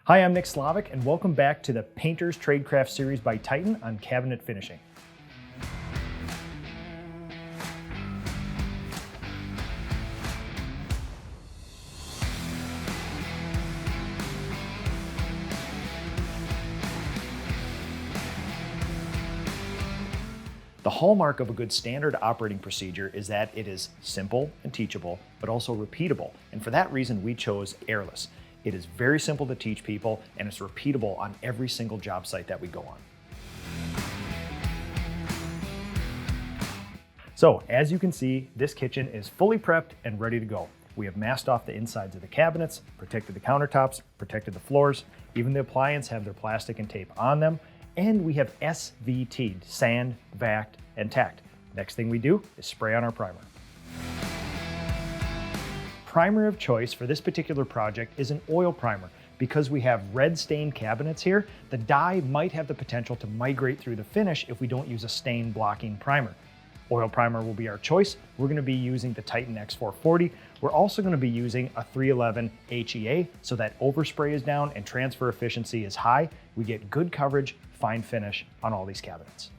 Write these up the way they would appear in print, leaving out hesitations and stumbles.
Hi, I'm Nick Slavik, and welcome back to the Painter's Tradecraft series by Titan on cabinet finishing. The hallmark of a good standard operating procedure is that it is simple and teachable, but also repeatable. And for that reason, we chose airless. It is very simple to teach people, and it's repeatable on every single job site that we go on. So, as you can see, this kitchen is fully prepped and ready to go. We have masked off the insides of the cabinets, protected the countertops, protected the floors. Even the appliances have their plastic and tape on them. And we have SVT'd, sand, vacked, and tacked. Next thing we do is spray on our primer. Primer of choice for this particular project is an oil primer. Because we have red stained cabinets here, the dye might have the potential to migrate through the finish if we don't use a stain blocking primer. Oil primer will be our choice. We're going to be using the Titan X440. We're also going to be using a 311 HEA so that overspray is down and transfer efficiency is high. We get good coverage, fine finish on all these cabinets.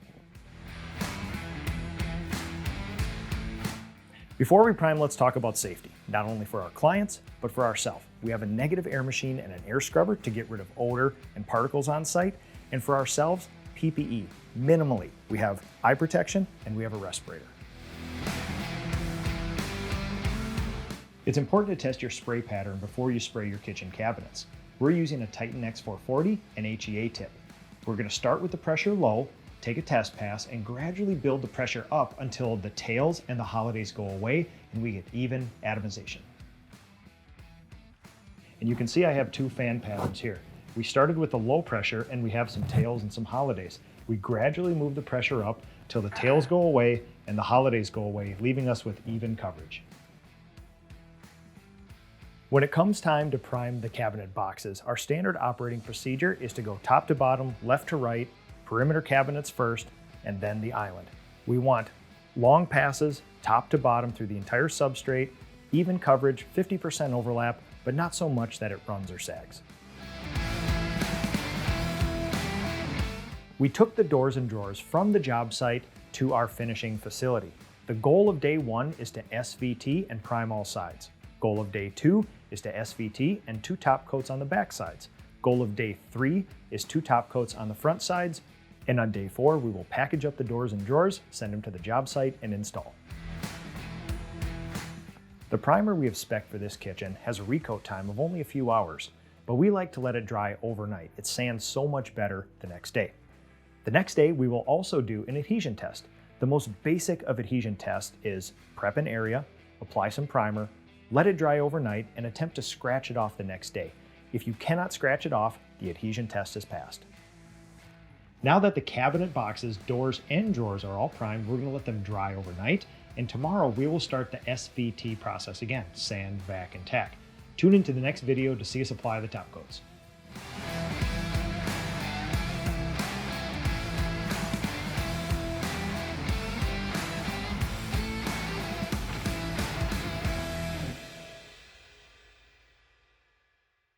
Before we prime, let's talk about safety, not only for our clients, but for ourselves. We have a negative air machine and an air scrubber to get rid of odor and particles on site. And for ourselves, PPE, minimally. We have eye protection and we have a respirator. It's important to test your spray pattern before you spray your kitchen cabinets. We're using a Titan X440 and HEA tip. We're going to start with the pressure low, take a test pass, and gradually build the pressure up until the tails and the holidays go away and we get even atomization. And you can see I have two fan patterns here. We started with the low pressure and we have some tails and some holidays. We gradually move the pressure up till the tails go away and the holidays go away, leaving us with even coverage. When it comes time to prime the cabinet boxes, our standard operating procedure is to go top to bottom, left to right, perimeter cabinets first, and then the island. We want long passes, top to bottom through the entire substrate, even coverage, 50% overlap, but not so much that it runs or sags. We took the doors and drawers from the job site to our finishing facility. The goal of day one is to SVT and prime all sides. Goal of day two is to SVT and 2 top coats on the back sides. Goal of day 3 is 2 top coats on the front sides. And on day 4, we will package up the doors and drawers, send them to the job site, and install. The primer we have spec'd for this kitchen has a recoat time of only a few hours, but we like to let it dry overnight. It sands so much better the next day. The next day, we will also do an adhesion test. The most basic of adhesion tests is prep an area, apply some primer, let it dry overnight, and attempt to scratch it off the next day. If you cannot scratch it off, the adhesion test is passed. Now that the cabinet boxes, doors, and drawers are all primed, we're going to let them dry overnight, and tomorrow we will start the SVT process again, sand, vac, and tack. Tune into the next video to see us apply the top coats.